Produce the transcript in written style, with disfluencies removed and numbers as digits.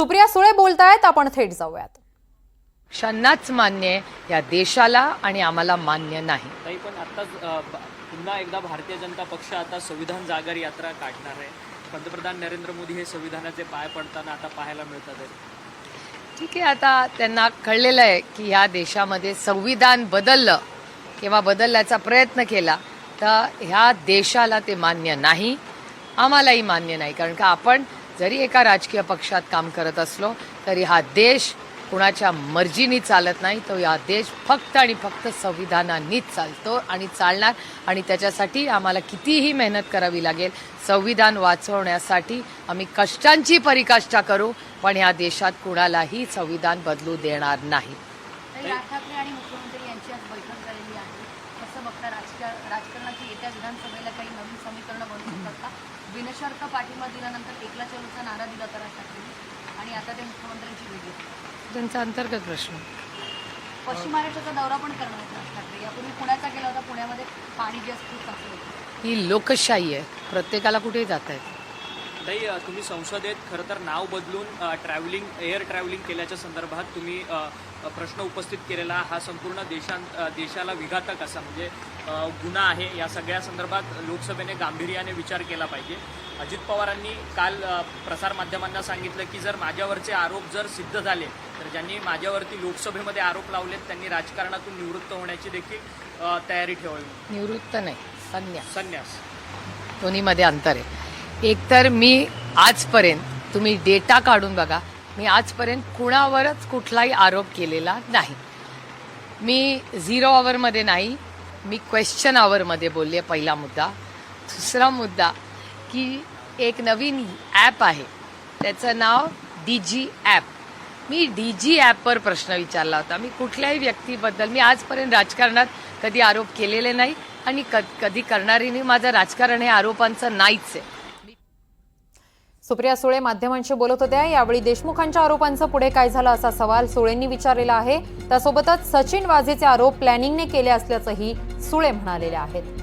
सुप्रिया सुळे बोलतायत, आपण थेट जाऊयात. क्षणाच मान्य आहे, या देशाला आणि आम्हाला मान्य नाही. ताई, पण आत्ताच पुन्हा एकदा भारतीय जनता पक्ष आता संविधान जागर यात्रा काढणार आहे. पंतप्रधान नरेंद्र मोदी हे संविधानाचे पाय पडताना आता पाहायला मिळतात. ठीक आहे, आता त्यांना कळलेलं आहे की ह्या देशामध्ये संविधान बदललं किंवा बदलण्याचा प्रयत्न केला तर ह्या देशाला ते मान्य नाही, आम्हालाही मान्य नाही. कारण का आपण जरी एका राजकीय पक्षात काम करत असलो तरी हा देश कुणाच्या मर्जीनी चालत नाही. तो या देश फक्त आणि फक्त संविधानानेच चालतो आणि चालणार, आणि त्याच्यासाठी आम्हाला कितीही मेहनत करावी लागेल. संविधान वाचवण्यासाठी आम्ही कष्टांची पराकाष्ठा करू, पण या देशात कुणालाही संविधान बदलू देणार नाही. राज ठाकरे आणि मुख्यमंत्री यांची आज बैठक झालेली आहे. कसं बघता राजकारणाची येत्या विधानसभेला काही नवीन समीकरणं बनवू शकतात का? बिनशर्त पाठिंबा दिल्यानंतर एकला चलोचा नारा दिला तर राज ठाकरे, आणि आता ते मुख्यमंत्र्यांची भेट घेतली. त्यांचा अंतर्गत प्रश्न. पश्चिम महाराष्ट्राचा दौरा पण करणार आहेत राज ठाकरे. यापूर्वी पुण्याचा गेला होता, पुण्यामध्ये पाणी जास्त साचलं होतं. ही लोकशाही आहे, प्रत्येकाला कुठेही जाता येतं. ताई, तुम्ही संसदेत खरं तर नाव बदलून एअर ट्रॅव्हलिंग केल्याच्या संदर्भात तुम्ही प्रश्न उपस्थित केलेला. हा संपूर्ण देशाला विघातक असा म्हणजे गुन्हा आहे. या सगळ्या संदर्भात लोकसभेने गांभीर्याने विचार केला पाहिजे. अजित पवारांनी काल प्रसारमाध्यमांना सांगितलं की जर माझ्यावरचे आरोप जर सिद्ध झाले तर ज्यांनी माझ्यावरती लोकसभेमध्ये आरोप लावलेत त्यांनी राजकारणातून निवृत्त होण्याची देखील तयारी ठेवावी. निवृत्त नाही, संन्यास. दोन्हीमध्ये अंतर आहे. एकतर मी आजपर्यंत, तुम्ही डेटा काढून बघा, मी आजपर्यंत कुणावरच कुठलाही आरोप केलेला नाही. मी 0 आवरमध्ये नाही, मी क्वेश्चन आवरमध्ये बोलले. पहिला मुद्दा. दुसरा मुद्दा की एक नवीन ॲप आहे, त्याचं नाव DG ॲप. मी DG ॲपवर प्रश्न विचारला होता. मी कुठल्याही व्यक्तीबद्दल, मी आजपर्यंत राजकारणात कधी आरोप केलेले नाही आणि कधी करणारी नाही. माझं राजकारण हे आरोपांचं नाहीच आहे. सुप्रिया सुळे माध्यमांशी बोलत होत्या. यावेळी देशमुखांच्या आरोपांचं पुढे काय झालं असा सवाल सुळेंनी विचारलेला आहे. त्यासोबतच सचिन वाझेचे आरोप प्लॅनिंगने केले असल्याचंही सुळे म्हणालेले आहेत.